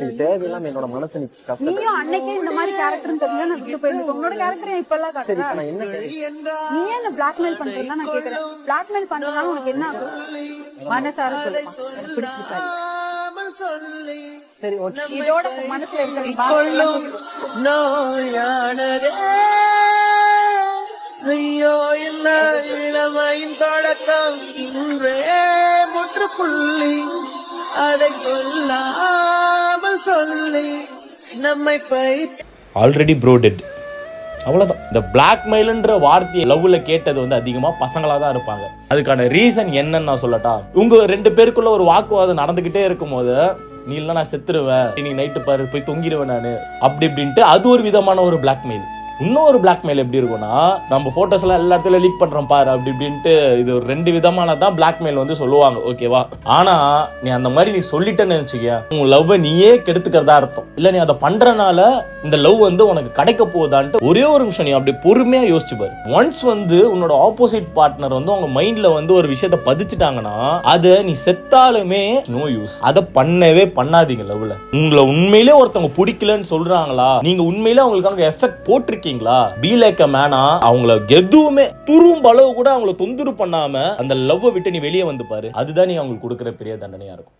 இது தேவையில்லாம என்னோட மனசு நீ கஷ்டம். நீயும் அன்னைக்கே இந்த மாதிரி கேரக்டர்னு தெரியல நான் விட்டு போயிருந்தேன். உன்னோட கேரக்டர் இப்ப எல்லாம் சரி காட்டுறேன். நான் என்ன நீ என்ன பிளாக்மெயில் பண்றதுன்னா நான் கேக்குறேன். பிளாக்மெயில் பண்றதுனால உனக்கு என்ன ஆகும்? மனசார சொல்லுமா எனக்கு பிடிச்சிருக்காரு. சரி ஓகே. இதோட மனசுல இருக்கிற ஐயோ என்ன இளமையின் தொடக்கம் இன்றே முற்றுப்புள்ளி அதை கொல்லாமல் சொல்லி நம்மை பைத்து ஆல்ரெடி ப்ரோ டெட். அவ்வளவுதான். இந்த பிளாக்மெயில்ன்ற வார்த்தையை லவ்ல கேட்டது வந்து அதிகமா பசங்களா தான் இருப்பாங்க. அதுக்கான ரீசன் என்னன்னு நான் சொல்லட்டா, உங்க 2 பேருக்குள்ள ஒரு வாக்குவாதம் நடந்துகிட்டே இருக்கும் போது நீ இல்ல நான் செத்துருவேன், நீ நைட்டு பாரு போய் தொங்கிடுவேன் நானு அப்படி இப்படின்ட்டு அது ஒரு விதமான ஒரு பிளாக்மெயில். இன்னொரு பிளாக்மெயில் எப்படி இருக்கும்னா, நம்ம போட்டோஸ் எல்லாம் எல்லா இடத்துல லீக் பண்றோம் பாரு அப்படி இப்படின்ட்டு இது ஒரு 2 விதமானதான் பிளாக்மெயில் வந்து சொல்லுவாங்க. ஓகேவா? ஆனா நீ அந்த மாதிரி நீ சொல்லிட்டேன்னு நினைச்சுக்க, உன் லவ் நீயே கெடுத்துக்கிறதா அர்த்தம். இல்ல நீ அதை பண்றனால இந்த லவ் வந்து உனக்கு கிடைக்க போகுதான்ட்டு ஒரே ஒரு நிமிஷம் நீ அப்படி பொறுமையா யோசிச்சு பாரு. ஒன்ஸ் வந்து உன்னோட ஆப்போசிட் பார்ட்னர் வந்து உங்க மைண்ட்ல வந்து ஒரு விஷயத்த பதிச்சுட்டாங்கன்னா அதை நீ செத்தாலுமே நோ யூஸ். அதை பண்ணவே பண்ணாதீங்க. லவ்ல உங்களை உண்மையிலே ஒருத்தவங்க பிடிக்கலன்னு சொல்றாங்களா, நீங்க உண்மையிலே அவங்களுக்கான எஃபெக்ட் போட்டிருக்கீங்க, பி லைக் அ மேனா. அவங்கள எதுவுமே துரும்ப அளவு கூட அவங்கள தொந்தரவு பண்ணாம அந்த லவ் விட்டு நீ வெளியே வந்து பாரு. அதுதான் நீ அவங்களுக்கு கொடுக்கிற பெரிய தண்டனையா இருக்கும்.